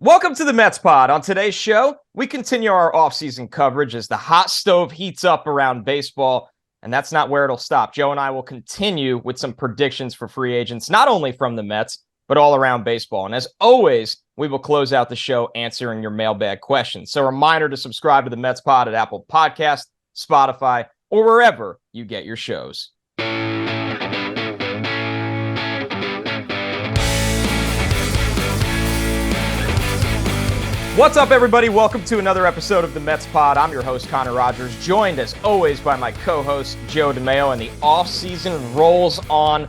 Welcome to the Mets Pod. On today's show, we continue our offseason coverage as the hot stove heats up around baseball, and that's not where it'll stop. Joe and I will continue with some predictions for free agents, not only from the Mets, but all around baseball. And as always, we will close out the show answering your mailbag questions. So a reminder to subscribe to the Mets Pod at Apple Podcasts, Spotify, or wherever you get your shows. What's up, everybody? Welcome to another episode of the Mets Pod. I'm your host, Connor Rogers, joined as always by my co-host, Joe DeMayo, and the offseason rolls on.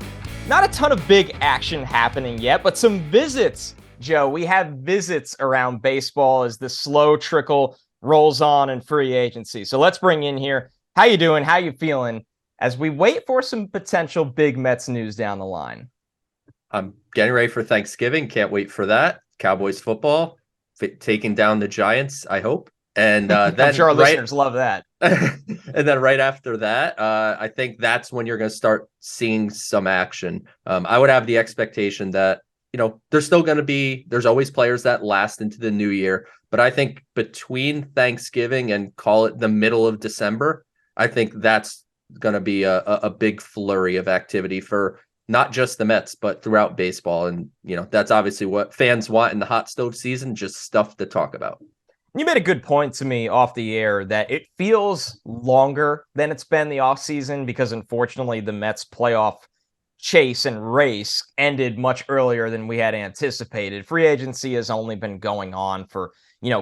Not a ton of big action happening yet, but some visits, Joe. We have visits around baseball as the slow trickle rolls on in free agency. So let's bring in here. How you doing? How you feeling as we wait for some potential big Mets news down the line? I'm getting ready for Thanksgiving. Can't wait for that. Cowboys football. Taking down the Giants, I hope. And then I'm sure our listeners love that. And then right after that, I think that's when you're going to start seeing some action. I would have the expectation that, there's always players that last into the new year. But I think between Thanksgiving and call it the middle of December, I think that's going to be a big flurry of activity for not just the Mets, but throughout baseball. And, that's obviously what fans want in the hot stove season, just stuff to talk about. You made a good point to me off the air that it feels longer than it's been the offseason because, unfortunately, the Mets playoff chase and race ended much earlier than we had anticipated. Free agency has only been going on for,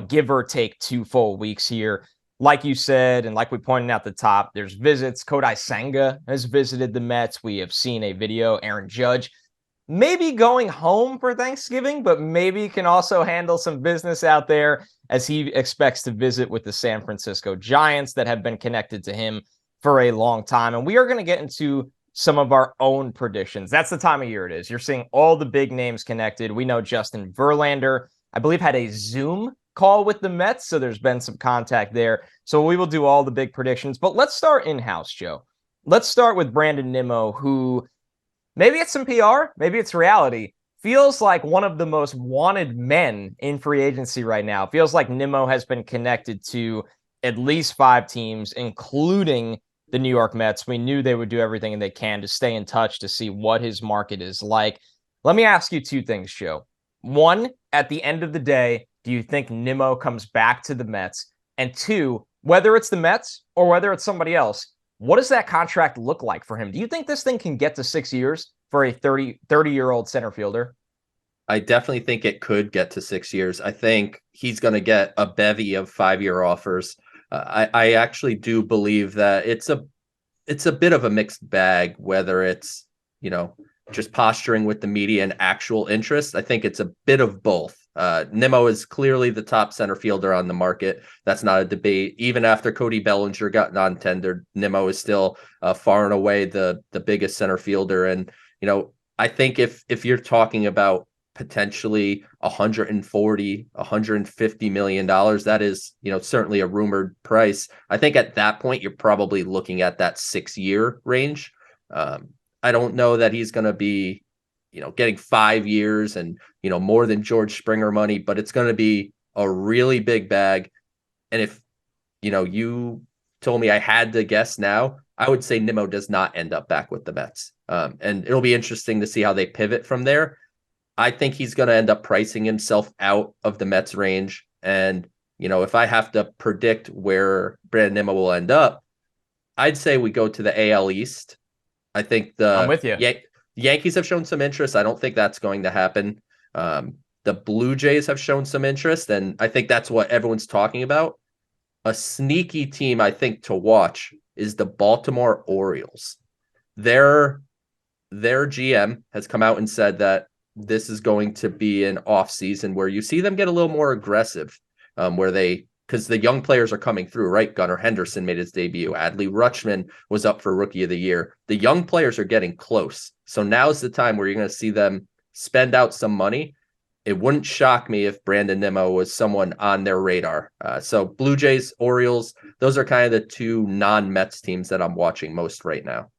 give or take 2 full weeks here. Like you said, and like we pointed out at the top, there's visits. Kodai Senga has visited the Mets. We have seen a video. Aaron Judge maybe going home for Thanksgiving, but maybe can also handle some business out there as he expects to visit with the San Francisco Giants that have been connected to him for a long time. And we are going to get into some of our own predictions. That's the time of year it is. You're seeing all the big names connected. We know Justin Verlander, I believe, had a Zoom call with the Mets, so there's been some contact there. So we will do all the big predictions, but let's start in-house, Joe. Let's start with Brandon Nimmo, who maybe it's some PR, maybe it's reality, feels like one of the most wanted men in free agency right now. Feels like Nimmo has been connected to at least 5 teams, including the New York Mets. We knew they would do everything they can to stay in touch to see what his market is like. Let me ask you 2 things, Joe. One, at the end of the day, do you think Nimmo comes back to the Mets? And 2, whether it's the Mets or whether it's somebody else, what does that contract look like for him? Do you think this thing can get to 6 years for a 30-year-old center fielder? I definitely think it could get to 6 years. I think he's going to get a bevy of 5-year offers. I actually do believe that it's a bit of a mixed bag, whether it's, just posturing with the media and actual interest. I think it's a bit of both. Nimmo is clearly the top center fielder on the market. That's not a debate. Even after Cody Bellinger got non-tendered, Nimmo is still far and away the biggest center fielder. And, I think if you're talking about potentially $140-150 million, that is, certainly a rumored price. I think at that point, you're probably looking at that 6-year range. I don't know that he's going to be, getting 5 years and, more than George Springer money, but it's going to be a really big bag. And if, you told me I had to guess now, I would say Nimmo does not end up back with the Mets. And it'll be interesting to see how they pivot from there. I think he's going to end up pricing himself out of the Mets range. And, if I have to predict where Brandon Nimmo will end up, I'd say we go to the AL East. I think I'm with you. Yankees have shown some interest. I don't think that's going to happen. The Blue Jays have shown some interest, and I think that's what everyone's talking about. A sneaky team, I think, to watch is the Baltimore Orioles. Their GM has come out and said that this is going to be an offseason where you see them get a little more aggressive, because the young players are coming through, right? Gunnar Henderson made his debut. Adley Rutschman was up for Rookie of the Year. The young players are getting close. So now's the time where you're going to see them spend out some money. It wouldn't shock me if Brandon Nimmo was someone on their radar. So Blue Jays, Orioles, those are kind of the 2 non-Mets teams that I'm watching most right now.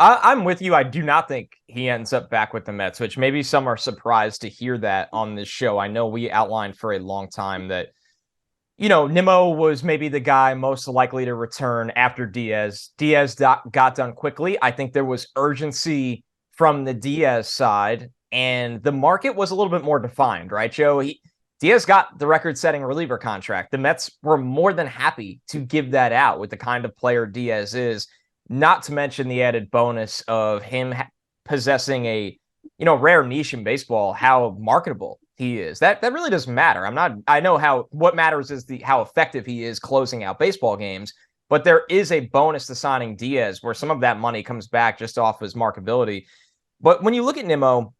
I'm with you. I do not think he ends up back with the Mets, which maybe some are surprised to hear that on this show. I know we outlined for a long time that, Nimmo was maybe the guy most likely to return after Diaz. Diaz got done quickly. I think there was urgency from the Diaz side, and the market was a little bit more defined, right, Joe? Diaz got the record-setting reliever contract. The Mets were more than happy to give that out with the kind of player Diaz is, not to mention the added bonus of him possessing a, rare niche in baseball, how marketable he is. That really doesn't matter. I know what matters is how effective he is closing out baseball games, but there is a bonus to signing Diaz where some of that money comes back just off his marketability. But when you look at Nimmo,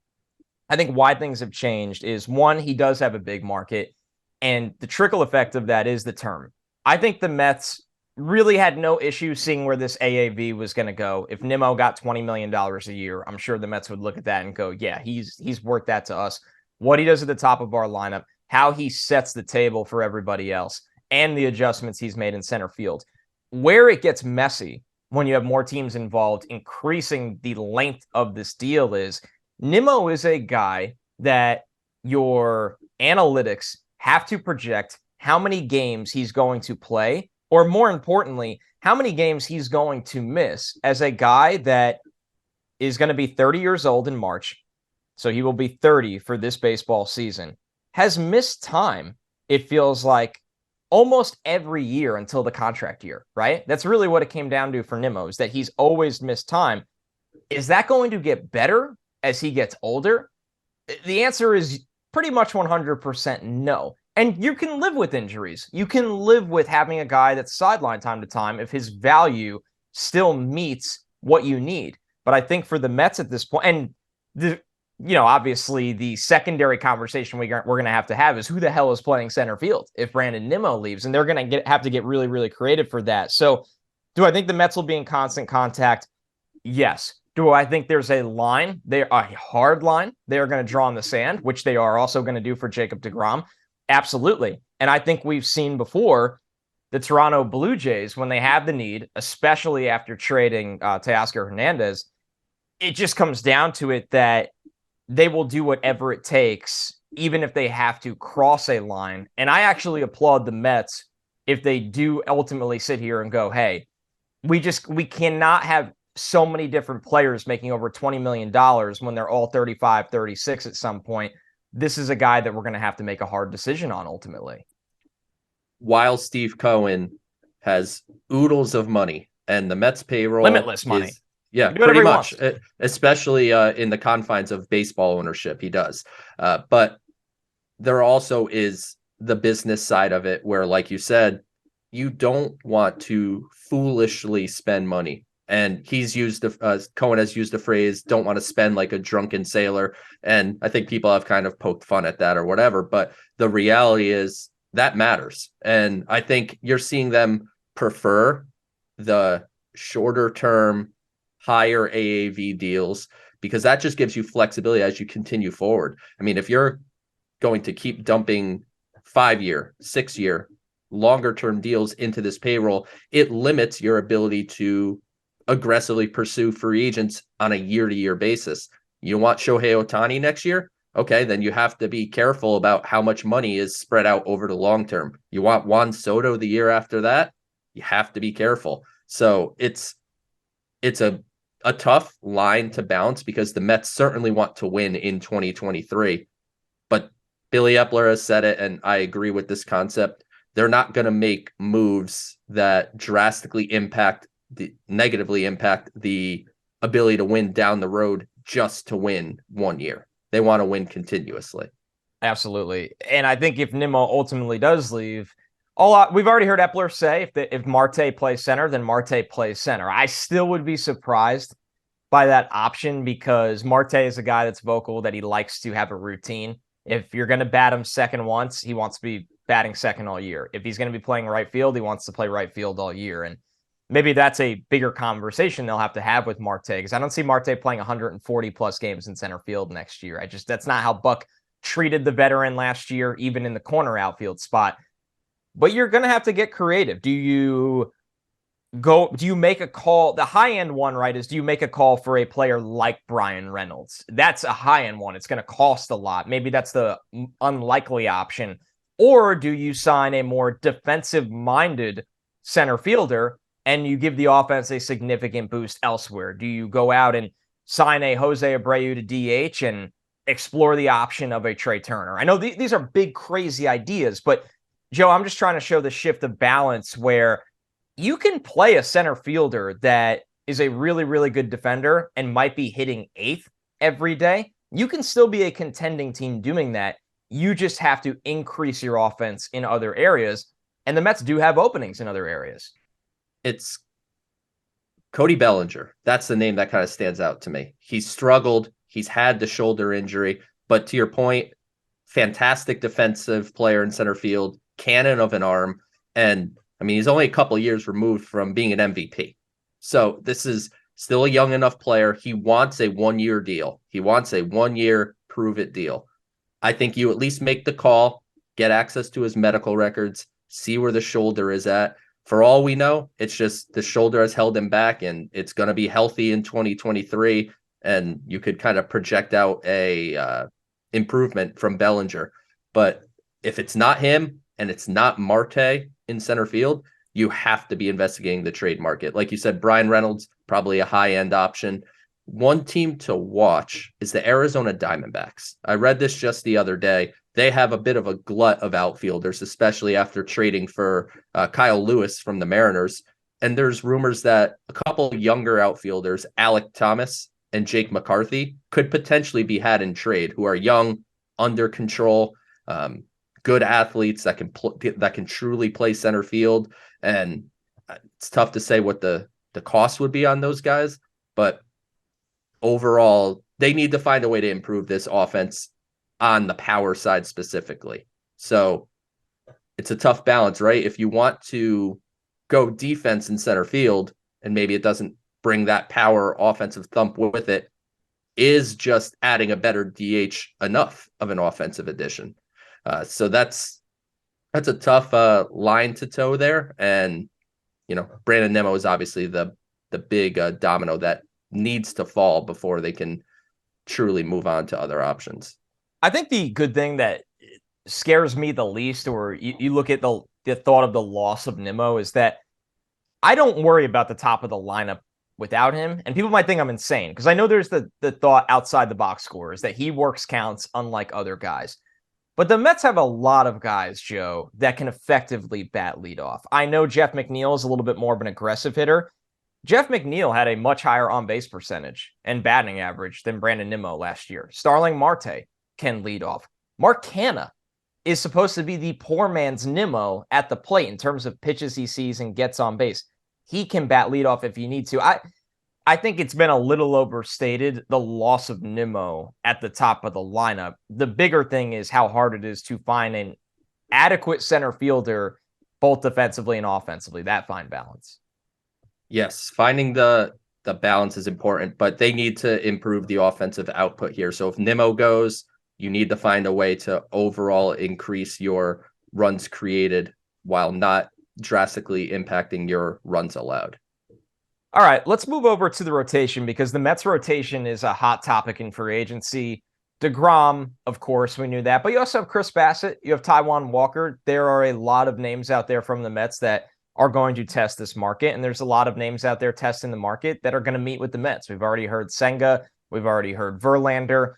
I think why things have changed is, one, he does have a big market, and the trickle effect of that is the term. I think the Mets really had no issue seeing where this AAV was going to go. If Nimmo got $20 million a year, I'm sure the Mets would look at that and go, yeah, he's worth that to us. What he does at the top of our lineup, how he sets the table for everybody else, and the adjustments he's made in center field. Where it gets messy when you have more teams involved, increasing the length of this deal is Nimmo is a guy that your analytics have to project how many games he's going to play, or more importantly, how many games he's going to miss as a guy that is going to be 30 years old in March. So he will be 30 for this baseball season, has missed time, it feels like, almost every year until the contract year, right? That's really what it came down to for Nimmo, is that he's always missed time. Is that going to get better as he gets older? The answer is pretty much 100% no. And you can live with injuries. You can live with having a guy that's sidelined time to time if his value still meets what you need. But I think for the Mets at this point, and obviously the secondary conversation we're going to have is who the hell is playing center field if Brandon Nimmo leaves, and they're going to have to get really, really creative for that. So do I think the Mets will be in constant contact? Yes. Do I think there's a line? A hard line they are going to draw in the sand, which they are also going to do for Jacob deGrom? Absolutely. And I think we've seen before the Toronto Blue Jays, when they have the need, especially after trading Teoscar Hernandez, it just comes down to it that they will do whatever it takes, even if they have to cross a line. And I actually applaud the Mets if they do ultimately sit here and go, hey, we cannot have so many different players making over $20 million when they're all 35, 36 at some point. This is a guy that we're going to have to make a hard decision on ultimately. While Steve Cohen has oodles of money and the Mets payroll, limitless money. Yeah, pretty much, especially in the confines of baseball ownership, he does. But there also is the business side of it where, like you said, you don't want to foolishly spend money. And Cohen has used the phrase, don't want to spend like a drunken sailor. And I think people have kind of poked fun at that or whatever. But the reality is that matters. And I think you're seeing them prefer the shorter term, higher AAV deals, because that just gives you flexibility as you continue forward. I mean, if you're going to keep dumping 5-year, 6-year, longer term deals into this payroll, it limits your ability to aggressively pursue free agents on a year-to-year basis. You want Shohei Ohtani next year? Okay, then you have to be careful about how much money is spread out over the long term. You want Juan Soto the year after that? You have to be careful. So it's a tough line to bounce because the Mets certainly want to win in 2023. But Billy Epler has said it, and I agree with this concept. They're not going to make moves that drastically negatively impact the ability to win down the road just to win one year. They want to win continuously. Absolutely. And I think if Nimmo ultimately does leave, we've already heard Epler say if Marte plays center, then Marte plays center. I still would be surprised by that option because Marte is a guy that's vocal that he likes to have a routine. If you're going to bat him second once, he wants to be batting second all year. If he's going to be playing right field, he wants to play right field all year. And maybe that's a bigger conversation they'll have to have with Marte, because I don't see Marte playing 140 plus games in center field next year. That's not how Buck treated the veteran last year, even in the corner outfield spot. But you're going to have to get creative. Do you do you make a call? The high end one, right, is do you make a call for a player like Brian Reynolds? That's a high end one. It's going to cost a lot. Maybe that's the unlikely option. Or do you sign a more defensive minded center fielder and you give the offense a significant boost elsewhere? Do you go out and sign a Jose Abreu to DH and explore the option of a Trey Turner? I know these are big, crazy ideas, but Joe, I'm just trying to show the shift of balance where you can play a center fielder that is a really, really good defender and might be hitting eighth every day. You can still be a contending team doing that. You just have to increase your offense in other areas. And the Mets do have openings in other areas. It's Cody Bellinger. That's the name that kind of stands out to me. He's struggled. He's had the shoulder injury. But to your point, fantastic defensive player in center field, cannon of an arm. And I mean, he's only a couple of years removed from being an MVP. So this is still a young enough player. He wants a 1-year deal. He wants a 1-year prove it deal. I think you at least make the call, get access to his medical records, see where the shoulder is at. For all we know, it's just the shoulder has held him back and it's going to be healthy in 2023. And you could kind of project out a improvement from Bellinger. But if it's not him and it's not Marte in center field, you have to be investigating the trade market. Like you said, Brian Reynolds, probably a high-end option. One team to watch is the Arizona Diamondbacks. I read this just the other day. They have a bit of a glut of outfielders, especially after trading for Kyle Lewis from the Mariners. And there's rumors that a couple of younger outfielders, Alec Thomas and Jake McCarthy, could potentially be had in trade, who are young, under control, good athletes that can truly play center field. And it's tough to say what the cost would be on those guys, but overall, they need to find a way to improve this offense on the power side specifically. So it's a tough balance, right? If you want to go defense in center field, and maybe it doesn't bring that power offensive thump with it, is just adding a better DH enough of an offensive addition? So that's a tough line to toe there. And, Brandon Nimmo is obviously the big domino that needs to fall before they can truly move on to other options. I think the good thing that scares me the least, or you look at the thought of the loss of Nimmo, is that I don't worry about the top of the lineup without him. And people might think I'm insane because I know there's the thought outside the box score is that he works counts unlike other guys. But the Mets have a lot of guys, Joe, that can effectively bat leadoff. I know Jeff McNeil is a little bit more of an aggressive hitter. Jeff McNeil had a much higher on-base percentage and batting average than Brandon Nimmo last year. Starling Marte can lead off. Mark Canha is supposed to be the poor man's Nimmo at the plate in terms of pitches he sees and gets on base. He can bat leadoff if you need to. I think it's been a little overstated, the loss of Nimmo at the top of the lineup. The bigger thing is how hard it is to find an adequate center fielder, both defensively and offensively, that fine balance. Yes, finding the balance is important, but they need to improve the offensive output here. So if Nimmo goes, you need to find a way to overall increase your runs created while not drastically impacting your runs allowed. All right, let's move over to the rotation because the Mets rotation is a hot topic in free agency. deGrom, of course, we knew that, but you also have Chris Bassett, you have Taijuan Walker. There are a lot of names out there from the Mets that are going to test this market, and there's a lot of names out there testing the market that are going to meet with the Mets. We've already heard Senga, we've already heard Verlander.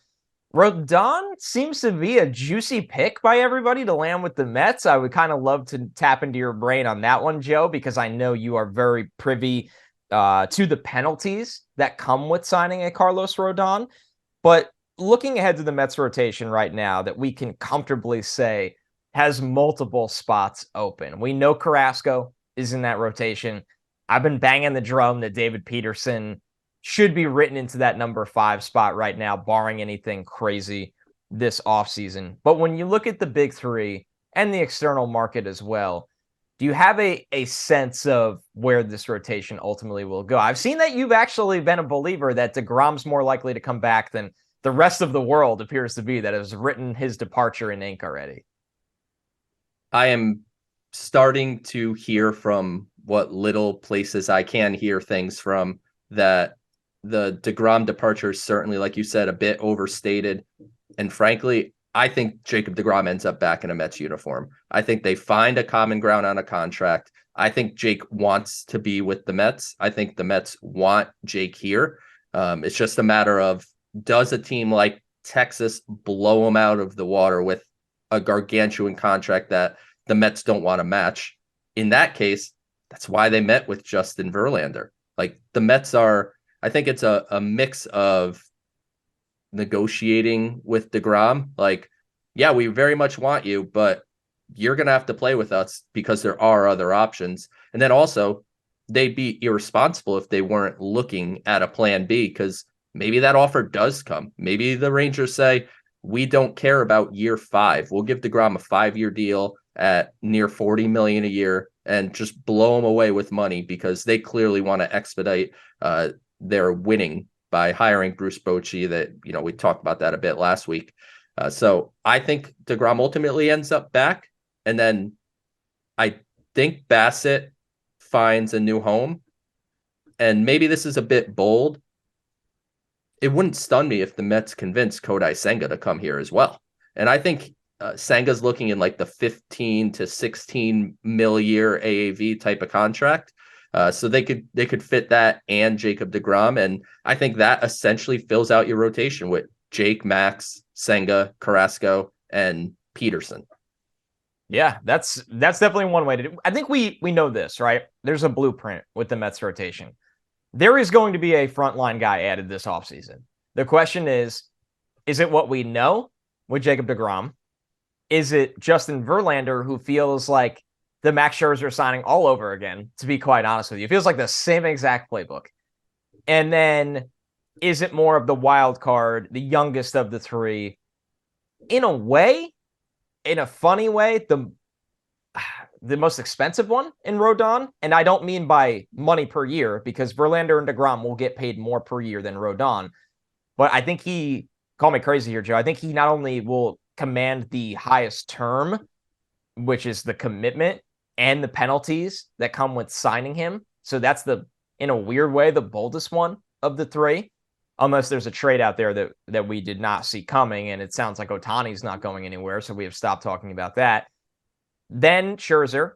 Rodon seems to be a juicy pick by everybody to land with the Mets. I would kind of love to tap into your brain on that one, Joe, because I know you are very privy to the penalties that come with signing a Carlos Rodon. But looking ahead to the Mets rotation right now that we can comfortably say has multiple spots open. We know Carrasco is in that rotation. I've been banging the drum that David Peterson should be written into that number 5 spot right now, barring anything crazy this offseason. But when you look at the big three and the external market as well, do you have a sense of where this rotation ultimately will go? I've seen that you've actually been a believer that deGrom's more likely to come back than the rest of the world appears to be, that has written his departure in ink already. I am starting to hear from what little places I can hear things from, that the deGrom departure is certainly, like you said, a bit overstated. And frankly, I think Jacob deGrom ends up back in a Mets uniform. I think they find a common ground on a contract. I think Jake wants to be with the Mets. I think the Mets want Jake here. It's just a matter of, does a team like Texas blow him out of the water with a gargantuan contract that the Mets don't want to match? In that case, that's why they met with Justin Verlander. Like, the Mets are, I think it's a mix of negotiating with deGrom. Like, yeah, we very much want you, but you're going to have to play with us because there are other options. And then also, they'd be irresponsible if they weren't looking at a plan B, because maybe that offer does come. Maybe the Rangers say, we don't care about year 5. We'll give deGrom a 5-year deal at near $40 million a year and just blow them away with money, because they clearly want to expedite their winning by hiring Bruce Bochy. That, we talked about that a bit last week. So I think deGrom ultimately ends up back. And then I think Bassett finds a new home. And maybe this is a bit bold. It wouldn't stun me if the Mets convinced Kodai Senga to come here as well. And I think Senga's looking in like the 15 to 16 mil year AAV type of contract. So they could fit that and Jacob deGrom. And I think that essentially fills out your rotation with Jake, Max, Senga, Carrasco, and Peterson. Yeah, that's definitely one way to do. I think we know this, right? There's a blueprint with the Mets rotation. There is going to be a frontline guy added this offseason. The question is it what we know with Jacob deGrom? Is it Justin Verlander, who feels like the Max Scherzer signing all over again, to be quite honest with you? It feels like the same exact playbook. And then is it more of the wild card, the youngest of the three? In a way, in a funny way, the most expensive one in Rodon. And I don't mean by money per year, because Verlander and deGrom will get paid more per year than Rodon. But I think he, call me crazy here, Joe, I think he not only will command the highest term, which is the commitment and the penalties that come with signing him. So that's in a weird way, the boldest one of the three, unless there's a trade out there that we did not see coming. And it sounds like Ohtani's not going anywhere, so we have stopped talking about that. Then Scherzer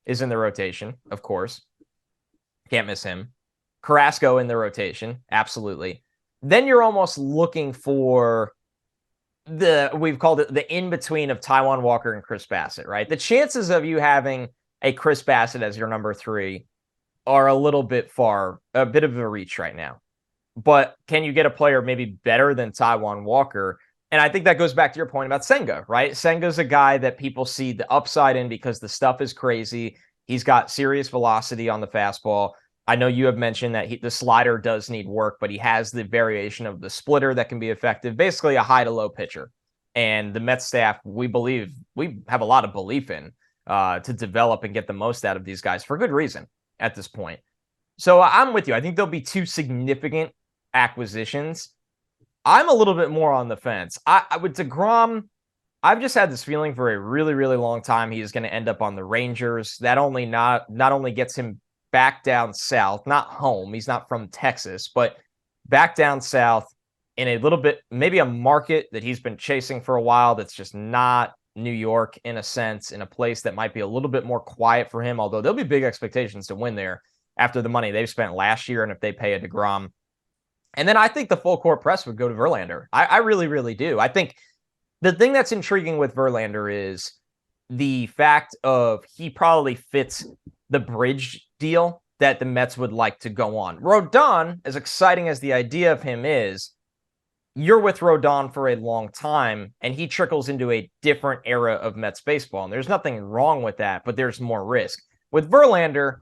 is in the rotation, of course. Can't miss him. Carrasco in the rotation, absolutely. Then you're almost looking for we've called it the in-between of Taijuan Walker and Chris Bassett, right? The chances of you having a Chris Bassett as your number 3 are a bit of a reach right now. But can you get a player maybe better than Taijuan Walker? And I think that goes back to your point about Senga, right? Senga's a guy that people see the upside in because the stuff is crazy. He's got serious velocity on the fastball. I know you have mentioned that the slider does need work, but he has the variation of the splitter that can be effective, basically a high to low pitcher. And the Mets staff, we have a lot of belief in to develop and get the most out of these guys for good reason at this point. So I'm with you. I think there'll be 2 significant acquisitions. I'm a little bit more on the fence. With deGrom, I've just had this feeling for a really, really long time he is going to end up on the Rangers. That not only gets him back down south, not home. He's not from Texas, but back down south in a little bit, maybe a market that he's been chasing for a while that's just not New York in a sense, in a place that might be a little bit more quiet for him, although there'll be big expectations to win there after the money they've spent last year and if they pay a deGrom. And then I think the full court press would go to Verlander. I really, really do. I think the thing that's intriguing with Verlander is the fact of he probably fits the bridge deal that the Mets would like to go on. Rodon, as exciting as the idea of him is, you're with Rodon for a long time, and he trickles into a different era of Mets baseball. And there's nothing wrong with that, but there's more risk. With Verlander,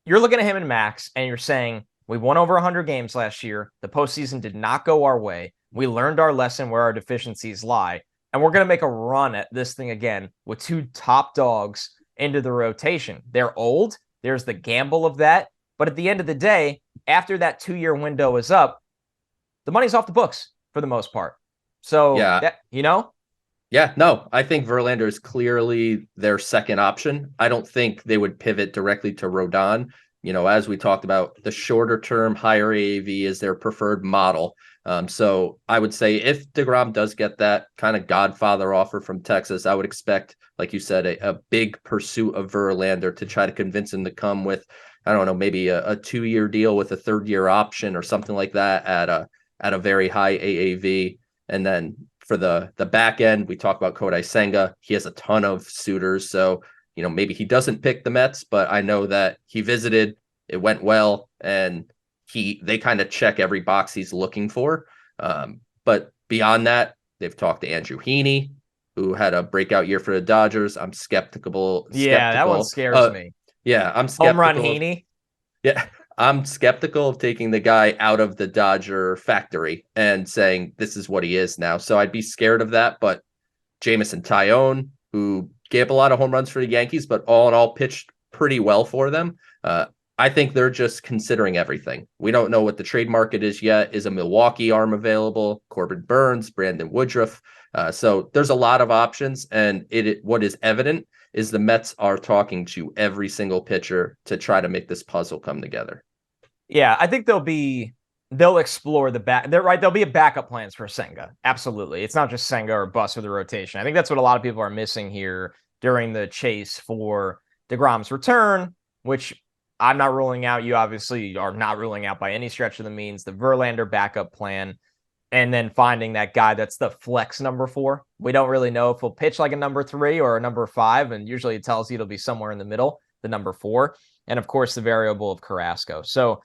you're looking at him and Max, and you're saying, we won over 100 games last year. The postseason did not go our way. We learned our lesson where our deficiencies lie. And we're going to make a run at this thing again with 2 top dogs into the rotation. They're old. There's the gamble of that. But at the end of the day, after that 2-year window is up, the money's off the books for the most part. So, yeah, that, Yeah, no, I think Verlander is clearly their second option. I don't think they would pivot directly to Rodon. As we talked about, the shorter term, higher AAV is their preferred model. So I would say if deGrom does get that kind of Godfather offer from Texas, I would expect, like you said, a big pursuit of Verlander to try to convince him to come with, I don't know, maybe a 2-year deal with a 3rd-year option or something like that at a very high AAV. And then for the back end, we talk about Kodai Senga. He has a ton of suitors. So, maybe he doesn't pick the Mets, but I know that he visited, it went well, and they kind of check every box he's looking for. But beyond that, they've talked to Andrew Heaney, who had a breakout year for the Dodgers. I'm skeptical. Yeah, that one scares me. Yeah, I'm Home run skeptical. Heaney. Yeah, I'm skeptical of taking the guy out of the Dodger factory and saying this is what he is now. So I'd be scared of that. But Jameson Taillon, who gave a lot of home runs for the Yankees, but all in all pitched pretty well for them. I think they're just considering everything. We don't know what the trade market is yet. Is a Milwaukee arm available? Corbin Burns, Brandon Woodruff. So there's a lot of options. And what is evident is the Mets are talking to every single pitcher to try to make this puzzle come together. Yeah, I think they'll explore the back. They're right. There'll be a backup plans for Senga. Absolutely. It's not just Senga or bust with the rotation. I think that's what a lot of people are missing here during the chase for deGrom's return, which I'm not ruling out. You obviously are not ruling out by any stretch of the means. The Verlander backup plan, and then finding that guy that's the flex number 4. We don't really know if he'll pitch like a number 3 or a number 5, and usually it tells you it'll be somewhere in the middle, the number 4, and of course the variable of Carrasco. So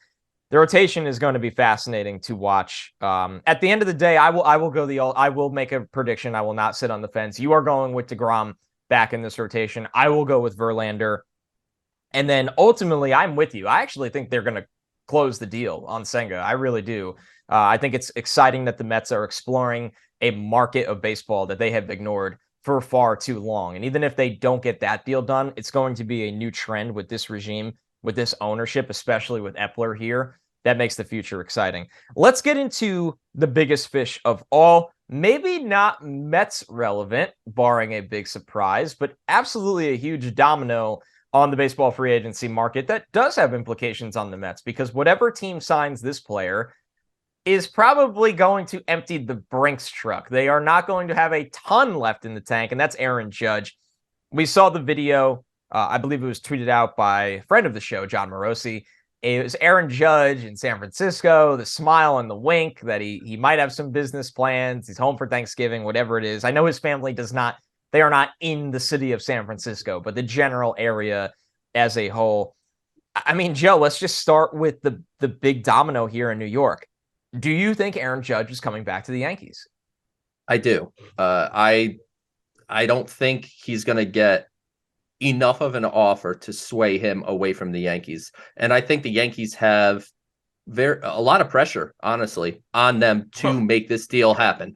the rotation is going to be fascinating to watch. At the end of the day, I will make a prediction. I will not sit on the fence. You are going with deGrom back in this rotation. I will go with Verlander. And then ultimately, I'm with you. I actually think they're going to close the deal on Senga. I really do. I think it's exciting that the Mets are exploring a market of baseball that they have ignored for far too long. And even if they don't get that deal done, it's going to be a new trend with this regime, with this ownership, especially with Epler here. That makes the future exciting. Let's get into the biggest fish of all. Maybe not Mets relevant, barring a big surprise, but absolutely a huge domino on the baseball free agency market that does have implications on the Mets, because whatever team signs this player is probably going to empty the Brinks truck. They are not going to have a ton left in the tank, and that's Aaron Judge. We saw the video. I believe it was tweeted out by a friend of the show, John Morosi. It was Aaron Judge in San Francisco, the smile and the wink that he might have some business plans. He's home for Thanksgiving, whatever it is. I know his family they are not in the city of San Francisco, but the general area as a whole. I mean, Joe, let's just start with the big domino here in New York. Do you think Aaron Judge is coming back to the Yankees? I do. I don't think he's going to get enough of an offer to sway him away from the Yankees. And I think the Yankees have a lot of pressure, honestly, on them to make this deal happen.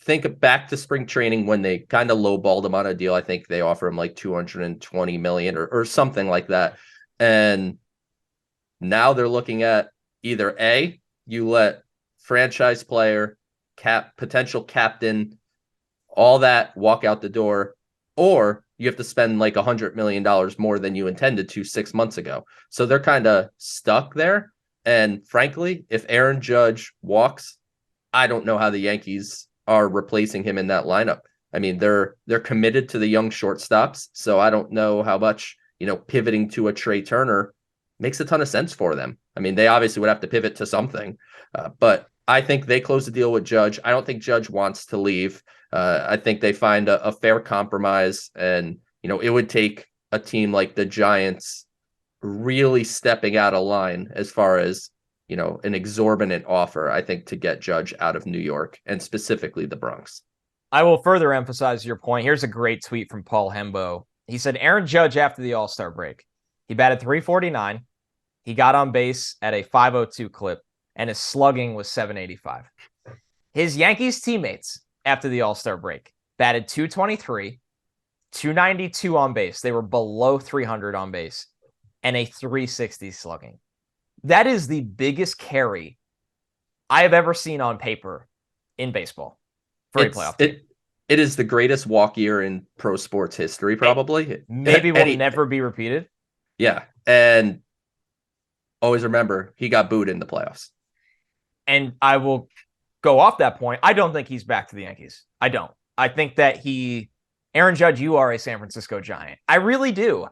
Think back to spring training when they kind of lowballed him on a deal. I think they offer him like $220 million or something like that. And now they're looking at either A, you let franchise player, potential captain, all that walk out the door, or you have to spend like $100 million more than you intended to 6 months ago. So they're kind of stuck there. And frankly, if Aaron Judge walks, I don't know how the Yankees are replacing him in that lineup. I mean, they're committed to the young shortstops. So I don't know how much, pivoting to a Trey Turner makes a ton of sense for them. I mean, they obviously would have to pivot to something, but I think they close the deal with Judge. I don't think Judge wants to leave. I think they find a fair compromise, and it would take a team like the Giants really stepping out of line as far as an exorbitant offer, I think, to get Judge out of New York and specifically the Bronx. I will further emphasize your point. Here's a great tweet from Paul Hembo. He said, Aaron Judge after the All-Star break, he batted .349. He got on base at a .502 clip, and his slugging was .785. His Yankees teammates after the All-Star break batted .223, .292 on base. They were below .300 on base, and a .360 slugging. That is the biggest carry I have ever seen on paper in baseball for a playoff team. It is the greatest walk year in pro sports history, probably. Maybe will never be repeated. Yeah. And always remember, he got booed in the playoffs. And I will go off that point. I don't think he's back to the Yankees. I don't. I think that Aaron Judge, you are a San Francisco Giant. I really do.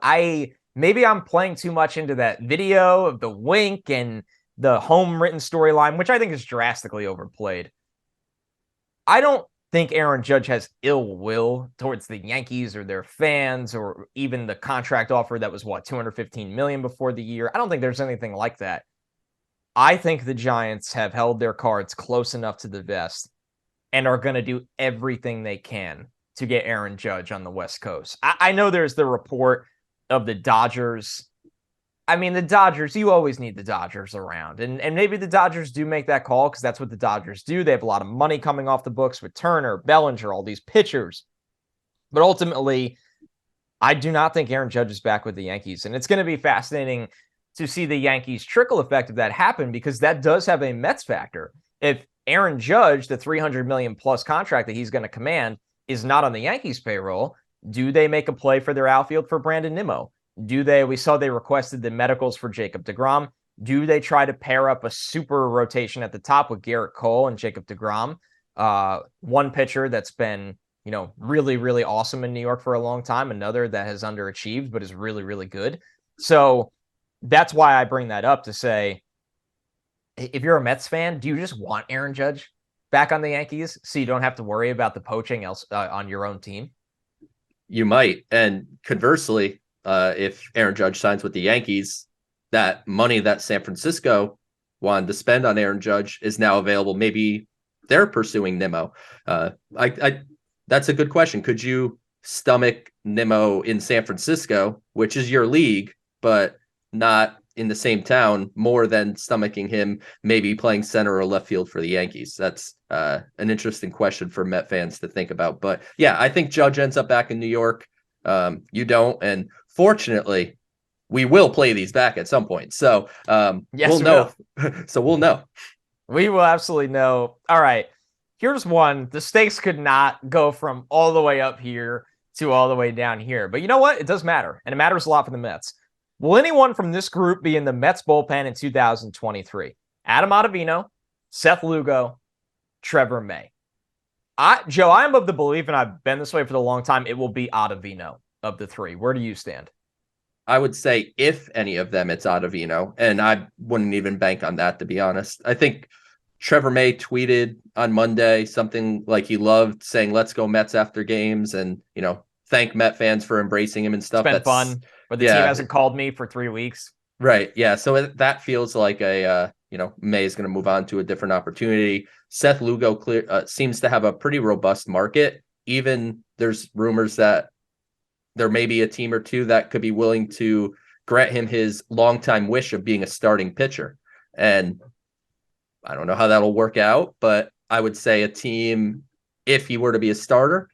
Maybe I'm playing too much into that video of the wink and the home written storyline, which I think is drastically overplayed. I don't think Aaron Judge has ill will towards the Yankees or their fans or even the contract offer that was $215 million before the year. I don't think there's anything like that. I think the Giants have held their cards close enough to the vest and are going to do everything they can to get Aaron Judge on the West Coast. I know there's the report of the Dodgers. I mean, the Dodgers, you always need the Dodgers around. And maybe the Dodgers do make that call because that's what the Dodgers do. They have a lot of money coming off the books with Turner, Bellinger, all these pitchers. But ultimately, I do not think Aaron Judge is back with the Yankees. And it's going to be fascinating to see the Yankees trickle effect of that happen because that does have a Mets factor. If Aaron Judge, the $300 million plus contract that he's going to command, is not on the Yankees payroll, do they make a play for their outfield for Brandon Nimmo? We saw they requested the medicals for Jacob deGrom. Do they try to pair up a super rotation at the top with Garrett Cole and Jacob deGrom? One pitcher that's been, really, really awesome in New York for a long time. Another that has underachieved, but is really, really good. So that's why I bring that up to say, if you're a Mets fan, do you just want Aaron Judge back on the Yankees so you don't have to worry about the poaching else on your own team? You might. And conversely, if Aaron Judge signs with the Yankees, that money that San Francisco wanted to spend on Aaron Judge is now available. Maybe they're pursuing Nimmo. That's a good question. Could you stomach Nimmo in San Francisco, which is your league, but not in the same town, more than stomaching him maybe playing center or left field for the Yankees? That's an interesting question for Met fans to think about. But yeah, I think Judge ends up back in New York. You don't. And fortunately, we will play these back at some point. So yes, we'll know. So we'll know. We will absolutely know. All right. Here's one. The stakes could not go from all the way up here to all the way down here. But you know what? It does matter. And it matters a lot for the Mets. Will anyone from this group be in the Mets bullpen in 2023? Adam Ottavino, Seth Lugo, Trevor May. Joe, I'm of the belief, and I've been this way for a long time, it will be Ottavino of the three. Where do you stand? I would say if any of them, it's Ottavino, and I wouldn't even bank on that, to be honest. I think Trevor May tweeted on Monday something like he loved saying, "Let's go Mets" after games, and, thank Met fans for embracing him and stuff. It's been fun, but the team hasn't called me for 3 weeks. Right. Yeah. So that feels like May is going to move on to a different opportunity. Seth Lugo seems to have a pretty robust market. Even there's rumors that there may be a team or two that could be willing to grant him his longtime wish of being a starting pitcher. And I don't know how that'll work out, but I would say a team, if he were to be a starter,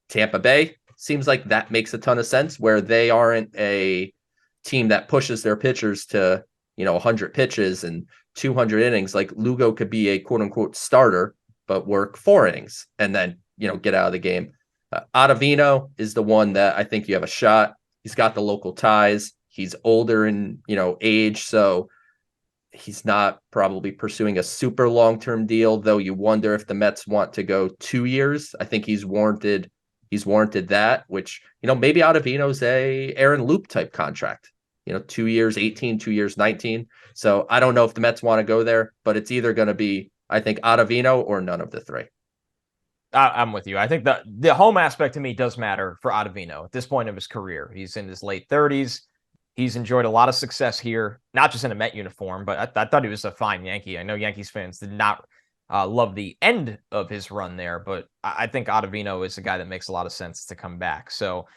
Tampa Bay seems like that makes a ton of sense, where they aren't a team that pushes their pitchers to, 100 pitches and 200 innings. Like Lugo could be a quote unquote starter, but work 4 innings and then, get out of the game. Ottavino is the one that I think you have a shot. He's got the local ties. He's older in, age. So he's not probably pursuing a super long-term deal, though you wonder if the Mets want to go 2 years. I think he's warranted that, which, maybe Ottavino's a Aaron Loop type contract, 2 years, 18, 2 years, 19. So I don't know if the Mets want to go there, but it's either going to be, I think, Ottavino or none of the three. I'm with you. I think the home aspect to me does matter for Ottavino at this point of his career. He's in his late 30s. He's enjoyed a lot of success here, not just in a Met uniform, but I thought he was a fine Yankee. I know Yankees fans did not love the end of his run there, but I think Ottavino is a guy that makes a lot of sense to come back. So,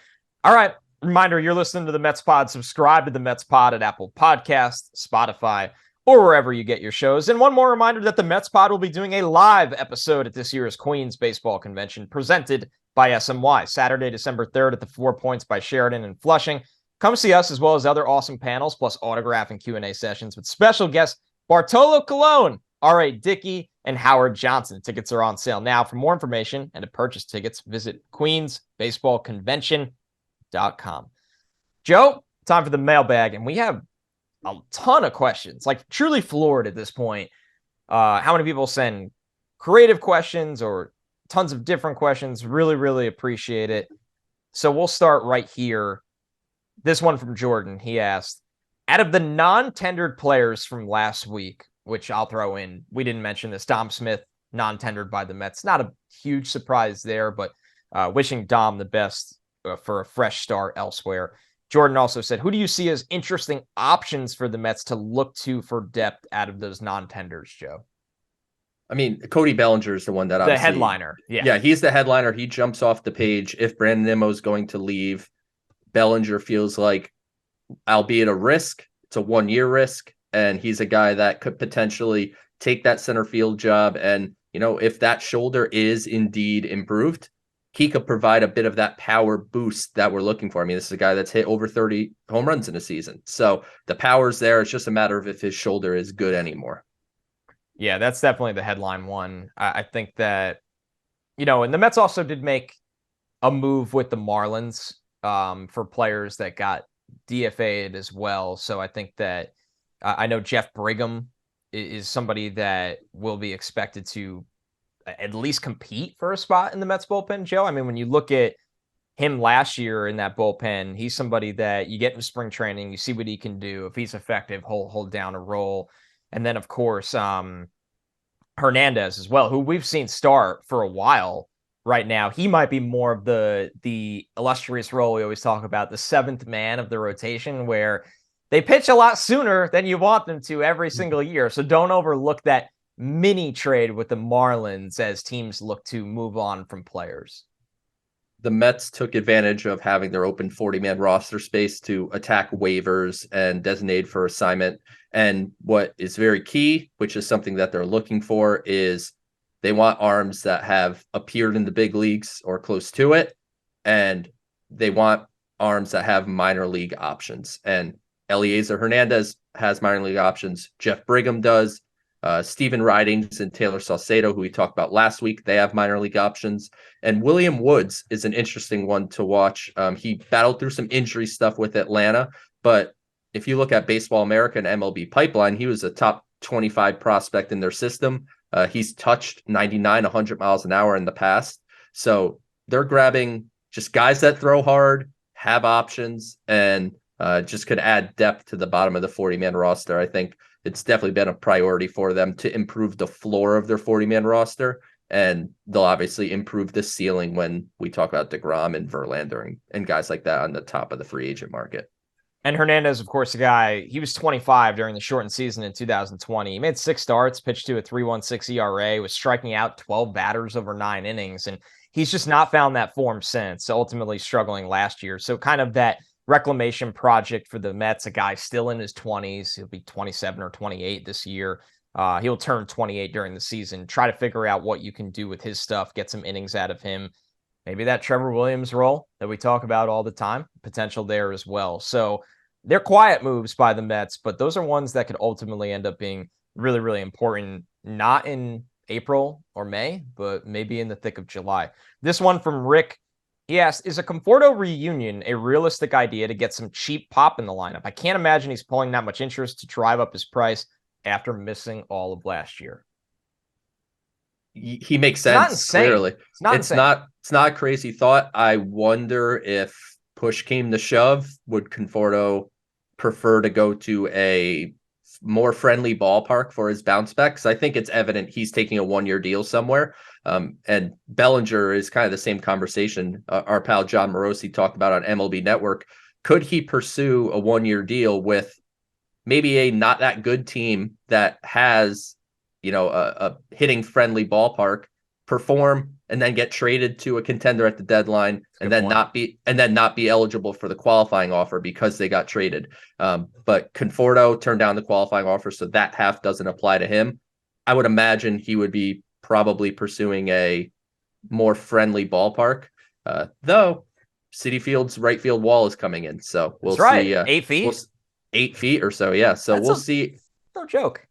all right. Reminder, you're listening to the Mets Pod. Subscribe to the Mets Pod at Apple Podcasts, Spotify, or wherever you get your shows. And one more reminder that the Mets Pod will be doing a live episode at this year's Queens Baseball Convention presented by SNY, Saturday, December 3rd at the 4 Points by Sheridan in Flushing. Come see us as well as other awesome panels, plus autograph and Q&A sessions with special guest Bartolo Colon R.A. Dickey, and Howard Johnson. Tickets are on sale now. For more information and to purchase tickets, visit queensbaseballconvention.com. Joe, time for the mailbag, and we have a ton of questions, like truly floored at this point. How many people send creative questions or tons of different questions? Really, really appreciate it. So we'll start right here. This one from Jordan. He asked, out of the non-tendered players from last week, which I'll throw in, we didn't mention this, Dom Smith, non-tendered by the Mets. Not a huge surprise there, but wishing Dom the best for a fresh start elsewhere. Jordan also said, who do you see as interesting options for the Mets to look to for depth out of those non-tenders, Joe? I mean, Cody Bellinger is the one that the headliner. Yeah, he's the headliner. He jumps off the page. If Brandon Nimmo is going to leave, Bellinger feels like, albeit a risk, it's a 1-year risk, and he's a guy that could potentially take that center field job. And, you know, if that shoulder is indeed improved, he could provide a bit of that power boost that we're looking for. I mean, this is a guy that's hit over 30 home runs in a season. So the power's there. It's just a matter of if his shoulder is good anymore. Yeah, that's definitely the headline one. I think that, you know, and the Mets also did make a move with the Marlins for players that got DFA'd as well. So I think that I know Jeff Brigham is somebody that will be expected to at least compete for a spot in the Mets bullpen, Joe. I mean, when you look at him last year in that bullpen, he's somebody that you get in spring training, you see what he can do. If he's effective, hold down a role. And then, of course, Hernandez as well, who we've seen start for a while right now. He might be more of the illustrious role we always talk about, the seventh man of the rotation, where they pitch a lot sooner than you want them to every single year. So don't overlook that mini trade with the Marlins as teams look to move on from players. The Mets took advantage of having their open 40-man roster space to attack waivers and designate for assignment. And what is very key, which is something that they're looking for, is they want arms that have appeared in the big leagues or close to it. And they want arms that have minor league options. And Eliezer Hernandez has minor league options. Jeff Brigham does. Steven Ridings and Taylor Saucedo, who we talked about last week, they have minor league options. And William Woods is an interesting one to watch. He battled through some injury stuff with Atlanta, but if you look at Baseball America and MLB Pipeline, he was a top 25 prospect in their system. He's touched 99, 100 miles an hour in the past. So they're grabbing just guys that throw hard, have options, and just could add depth to the bottom of the 40-man roster. I think it's definitely been a priority for them to improve the floor of their 40-man roster, and they'll obviously improve the ceiling when we talk about deGrom and Verlander and guys like that on the top of the free agent market. And Hernandez, of course, a guy, he was 25 during the shortened season in 2020. He made 6 starts, pitched to a 3.16 ERA, was striking out 12 batters over 9 innings, and he's just not found that form since, ultimately struggling last year. So kind of that reclamation project for the Mets, a guy still in his 20s. He'll be 27 or 28 this year. He'll turn 28 during the season. Try to figure out what you can do with his stuff, get some innings out of him. Maybe that Trevor Williams role that we talk about all the time, potential there as well. So they're quiet moves by the Mets, but those are ones that could ultimately end up being really, really important, not in April or May, but maybe in the thick of July. This one from Rick. He asked, is a Conforto reunion a realistic idea to get some cheap pop in the lineup? I can't imagine he's pulling that much interest to drive up his price after missing all of last year. He makes sense. It's not clearly. It's not a crazy thought. I wonder if push came to shove, would Conforto prefer to go to a more friendly ballpark for his bounce back? Because I think it's evident he's taking a 1-year deal somewhere. And Bellinger is kind of the same conversation our pal John Morosi talked about on MLB Network. Could he pursue a 1-year deal with maybe a not that good team that has, you know, a hitting friendly ballpark, perform, and then get traded to a contender at the deadline, and then not be eligible for the qualifying offer because they got traded? But Conforto turned down the qualifying offer, so that half doesn't apply to him. I would imagine he would be probably pursuing a more friendly ballpark, though Citi Field's right field wall is coming in, so we'll see. 8 feet, 8 feet or so, yeah. So we'll see. No joke.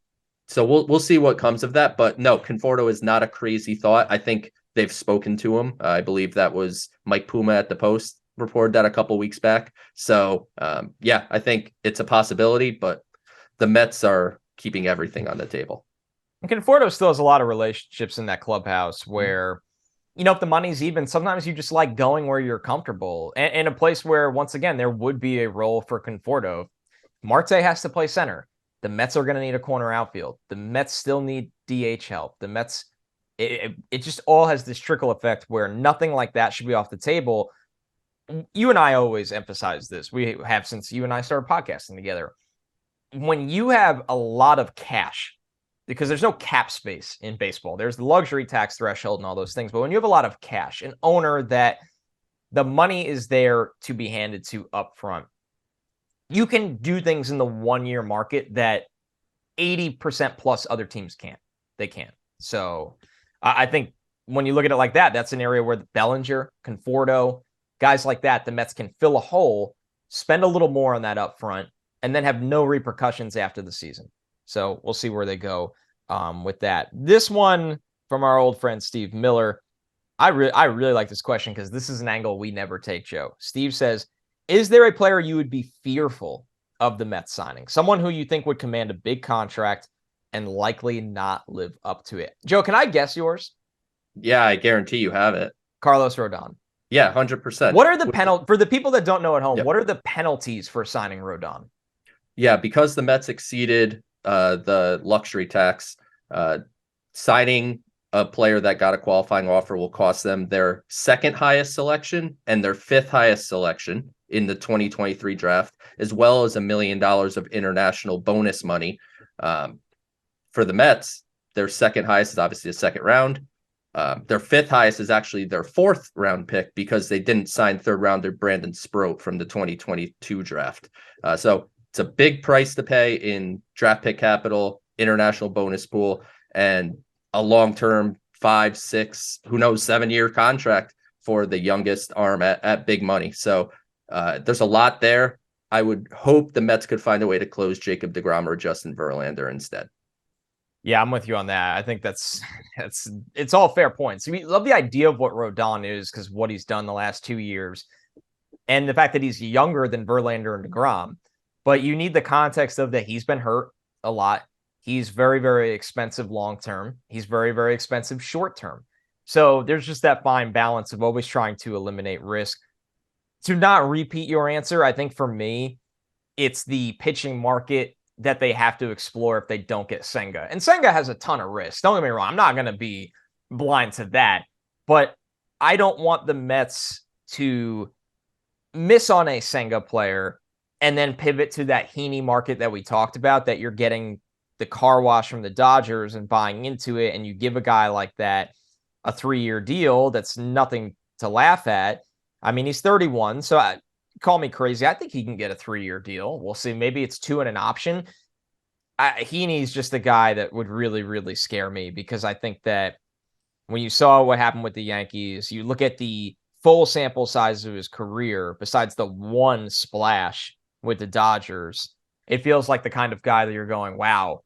So we'll see what comes of that. But no, Conforto is not a crazy thought. I think they've spoken to him. I believe that was Mike Puma at the Post reported that a couple weeks back. So yeah, I think it's a possibility, but the Mets are keeping everything on the table. And Conforto still has a lot of relationships in that clubhouse where, if the money's even, sometimes you just like going where you're comfortable. And a place where, once again, there would be a role for Conforto. Marte has to play center. The Mets are going to need a corner outfield. The Mets still need DH help. The Mets, it just all has this trickle effect where nothing like that should be off the table. You and I always emphasize this. We have since you and I started podcasting together. When you have a lot of cash, because there's no cap space in baseball, there's the luxury tax threshold and all those things. But when you have a lot of cash, an owner that the money is there to be handed to up front, you can do things in the 1 year market that 80% plus other teams can't. They can't. So I think when you look at it like that, that's an area where the Bellinger, Conforto, guys like that, the Mets can fill a hole, spend a little more on that up front, and then have no repercussions after the season. So we'll see where they go with that. This one from our old friend Steve Miller. I really like this question because this is an angle we never take, Joe. Steve says, is there a player you would be fearful of the Mets signing? Someone who you think would command a big contract and likely not live up to it? Joe, can I guess yours? Yeah, I guarantee you have it. Carlos Rodon. Yeah, 100%. What are the penalties for the people that don't know at home? Yep. What are the penalties for signing Rodon? Yeah, because the Mets exceeded the luxury tax, signing a player that got a qualifying offer will cost them their second highest selection and their fifth highest selection in the 2023 draft, as well as $1 million of international bonus money. For the Mets, their second highest is obviously the second round. Their fifth highest is actually their fourth round pick because they didn't sign third rounder Brandon Sproat from the 2022 draft. So it's a big price to pay in draft pick capital, international bonus pool, and a long-term 5, 6, who knows, 7-year contract for the youngest arm at big money. So there's a lot there. I would hope the Mets could find a way to close Jacob deGrom or Justin Verlander instead. Yeah, I'm with you on that. I think it's all fair points. We love the idea of what Rodon is because what he's done the last 2 years and the fact that he's younger than Verlander and deGrom. But you need the context of that he's been hurt a lot. He's very, very expensive long-term. He's very, very expensive short-term. So there's just that fine balance of always trying to eliminate risk. To not repeat your answer, I think for me, it's the pitching market that they have to explore if they don't get Senga. And Senga has a ton of risk. Don't get me wrong. I'm not going to be blind to that. But I don't want the Mets to miss on a Senga player and then pivot to that Heaney market that we talked about, that you're getting the car wash from the Dodgers and buying into it. And you give a guy like that a 3-year deal. That's nothing to laugh at. I mean, he's 31. So call me crazy. I think he can get a 3-year deal. We'll see. Maybe it's 2 and an option. Heaney's just a guy that would really, really scare me because I think that when you saw what happened with the Yankees, you look at the full sample size of his career, besides the one splash with the Dodgers, it feels like the kind of guy that you're going, wow,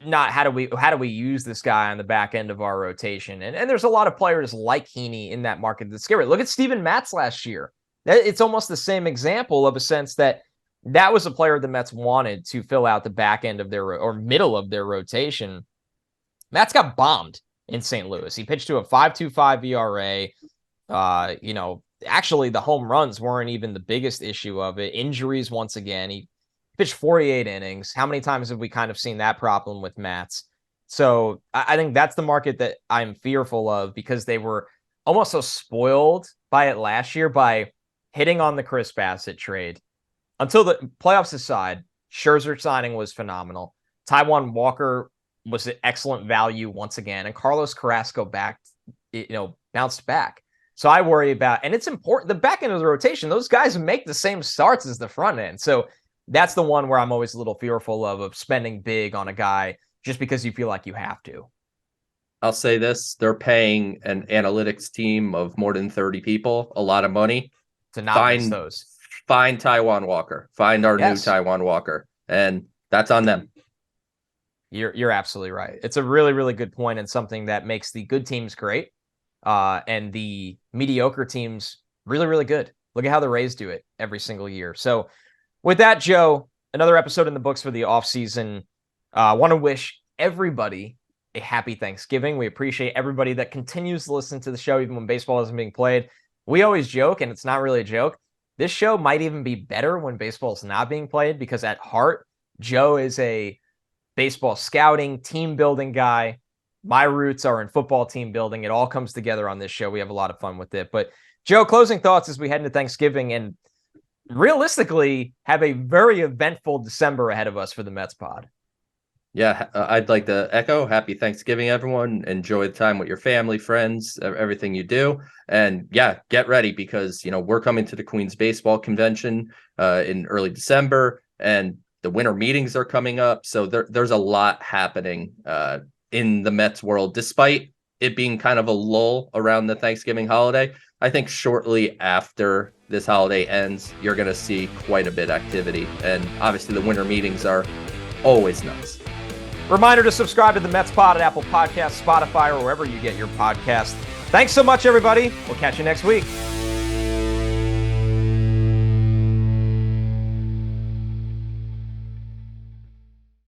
not how do we use this guy on the back end of our rotation? And there's a lot of players like Heaney in that market that's scary. Look at Steven Matz last year. It's almost the same example of a sense that was a player the Mets wanted to fill out the back end of their or middle of their rotation. Matz got bombed in St. Louis. He pitched to a 5.25 ERA. Actually the home runs weren't even the biggest issue of it. Injuries once again. He pitched 48 innings. How many times have we kind of seen that problem with Matz? So I think that's the market that I'm fearful of because they were almost so spoiled by it last year by hitting on the Chris Bassett trade. Until the playoffs aside, Scherzer signing was phenomenal. Taijuan Walker was an excellent value once again. And Carlos Carrasco bounced back. So I worry about, and it's important, the back end of the rotation, those guys make the same starts as the front end. So that's the one where I'm always a little fearful of spending big on a guy just because you feel like you have to. I'll say this, they're paying an analytics team of more than 30 people a lot of money to not miss those. Find Taijuan Walker. Find our new Taijuan Walker. And that's on them. You're absolutely right. It's a really, really good point, and something that makes the good teams great, and the mediocre teams really, really good. Look at how the Rays do it every single year. So with that, Joe, another episode in the books for the offseason. I want to wish everybody a happy Thanksgiving. We appreciate everybody that continues to listen to the show, even when baseball isn't being played. We always joke, and it's not really a joke. This show might even be better when baseball is not being played, because at heart, Joe is a baseball scouting, team building guy. My roots are in football team building. It all comes together on this show. We have a lot of fun with it. But Joe, closing thoughts as we head into Thanksgiving and realistically have a very eventful December ahead of us for the Mets pod. Yeah, I'd like to echo happy Thanksgiving, everyone. Enjoy the time with your family, friends, everything you do. And yeah, get ready, because, we're coming to the Queens Baseball Convention in early December, and the winter meetings are coming up. So there's a lot happening in the Mets world, despite it being kind of a lull around the Thanksgiving holiday. I think shortly after this holiday ends, you're going to see quite a bit of activity. And obviously the winter meetings are always nuts. Reminder to subscribe to the Mets pod at Apple Podcasts, Spotify, or wherever you get your podcasts. Thanks so much, everybody. We'll catch you next week.